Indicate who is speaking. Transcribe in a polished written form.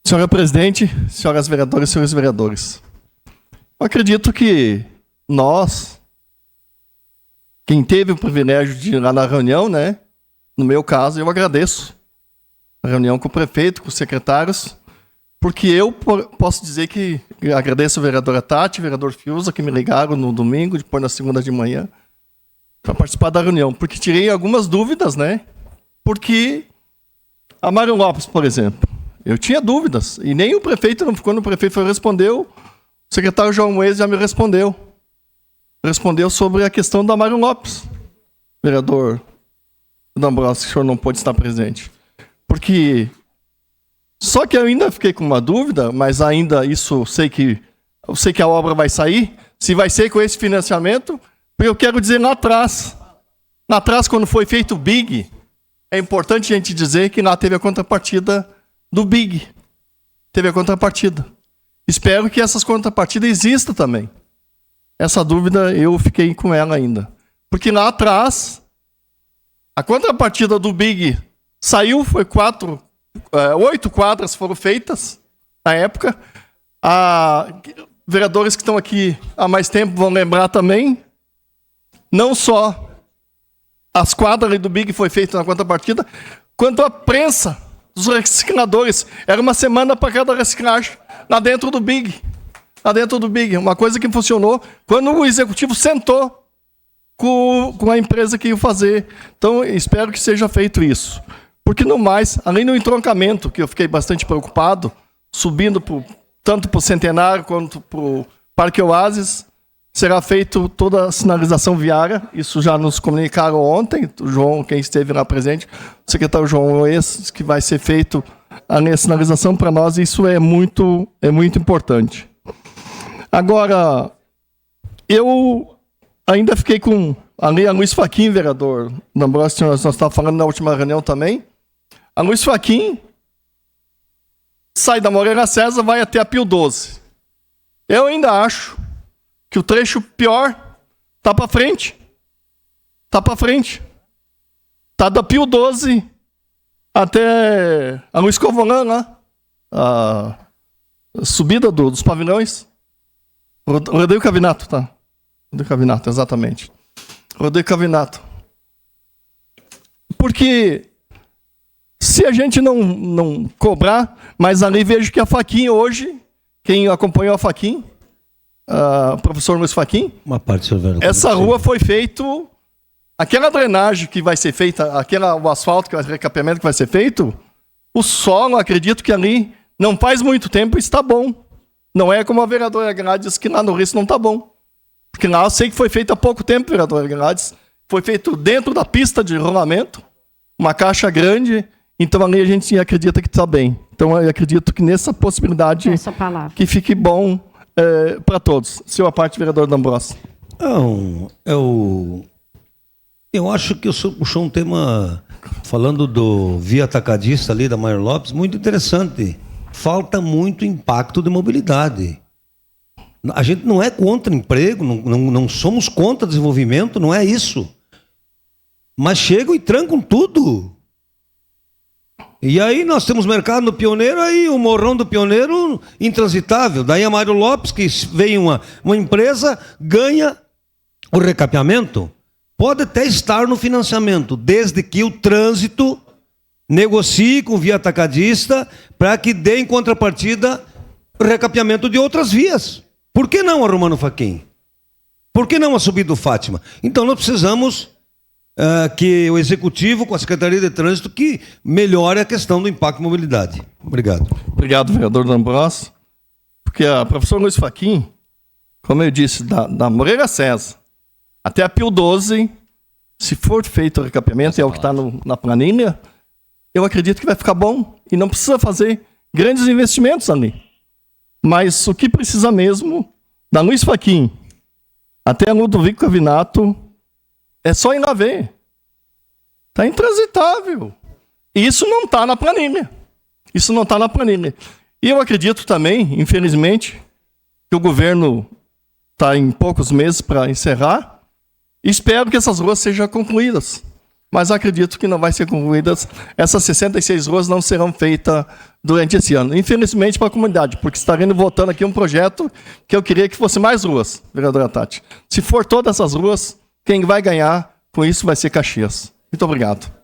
Speaker 1: Senhora presidente, senhoras vereadoras e senhores vereadores, eu acredito que nós, quem teve o privilégio de ir lá na reunião, né? No meu caso, eu agradeço a reunião com o prefeito, com os secretários, porque eu posso dizer que agradeço a vereadora Tati, o vereador Fiuza, que me ligaram no domingo, depois na segunda de manhã, para participar da reunião, porque tirei algumas dúvidas, né? Porque a Mário Lopes, por exemplo, eu tinha dúvidas, e nem o prefeito, quando o prefeito respondeu, o secretário João Moedas já me respondeu. Respondeu sobre a questão da Mário Lopes, vereador D'Ambrosio, que o senhor não pôde estar presente. Porque, só que eu ainda fiquei com uma dúvida, mas ainda isso, eu sei que a obra vai sair, se vai ser com esse financiamento, porque eu quero dizer lá atrás, quando foi feito o BIG, é importante a gente dizer que lá teve a contrapartida do BIG. Teve a contrapartida. Espero que essas contrapartidas existam também. Essa dúvida eu fiquei com ela ainda. Porque lá atrás, a contrapartida do BIG saiu, foi 8 quadras foram feitas na época. Vereadores que estão aqui há mais tempo vão lembrar também, não só as quadras do BIG foi feita na contrapartida, quanto a prensa dos recicladores. Era uma semana para cada reciclagem lá dentro do BIG. Lá dentro do BIG. Uma coisa que funcionou quando o executivo sentou com a empresa que ia fazer. Então, espero que seja feito isso. Porque, no mais, além do entroncamento, que eu fiquei bastante preocupado, subindo tanto para o Centenário quanto para o Parque Oásis, será feito toda a sinalização viária. Isso já nos comunicaram ontem. O João, quem esteve lá presente, o secretário João Moedas, que vai ser feito a sinalização para nós. Isso é muito importante. Agora, eu ainda fiquei com a Luiz Fachin, vereador D'Ambrosio, nós estávamos falando na última reunião também. A Luiz Fachin sai da Moreira César, vai até a Pio 12. Eu ainda acho que o trecho pior está para frente. Está para frente. Está da Pio 12 até a Luiz Covolan, lá. A subida dos pavilhões. Rodeio Cavinato, tá? Rodeio Cavinato, exatamente. Rodeio Cavinato. Porque se a gente não cobrar, mas ali vejo que a Fachin hoje, quem acompanhou a Fachin, professor Luiz Fachin, uma parte essa rua foi feito, aquela drenagem que vai ser feita, o asfalto, o recapeamento que vai ser feito, o solo, acredito que ali não faz muito tempo está bom. Não é como a vereadora Granades disse que lá no Rio não está bom. Porque lá eu sei que foi feito há pouco tempo, vereadora Granades. Foi feito dentro da pista de rolamento, uma caixa grande, então ali a gente acredita que está bem. Então eu acredito que nessa possibilidade que fique bom para todos. Senhor parte, vereador D'Ambrosio.
Speaker 2: Não, eu acho que o senhor puxou um tema, falando do via atacadista ali da Mário Lopes, muito interessante. Falta muito impacto de mobilidade. A gente não é contra emprego, não somos contra desenvolvimento, não é isso. Mas chegam e trancam tudo. E aí nós temos mercado no Pioneiro, aí o Morrão do Pioneiro intransitável. Daí a Mário Lopes, que vem uma empresa, ganha o recapeamento. Pode até estar no financiamento, desde que o trânsito negocie com via atacadista para que dê em contrapartida o recapeamento de outras vias. Por que não a Romano Fachin? Por que não a subida do Fátima? Então nós precisamos que o Executivo, com a Secretaria de Trânsito, que melhore a questão do impacto de mobilidade. Obrigado.
Speaker 1: Obrigado, vereador D'Ambrosio. Porque a professora Luiz Fachin, como eu disse, da Moreira César até a Pio 12, se for feito o recapeamento, é o que está na planilha, eu acredito que vai ficar bom e não precisa fazer grandes investimentos ali. Mas o que precisa mesmo, da Luiz Fachin até a Ludovico Cavinato, é só ir lá ver. Está intransitável. E isso não está na planilha. Isso não está na planilha. E eu acredito também, infelizmente, que o governo está em poucos meses para encerrar. Espero que essas ruas sejam concluídas. mas acredito que não vai ser concluídas. Essas 66 ruas não serão feitas durante esse ano. Infelizmente para a comunidade, porque estaremos votando aqui um projeto que eu queria que fosse mais ruas, vereadora Tati. Se for todas essas ruas, quem vai ganhar com isso vai ser Caxias. Muito obrigado.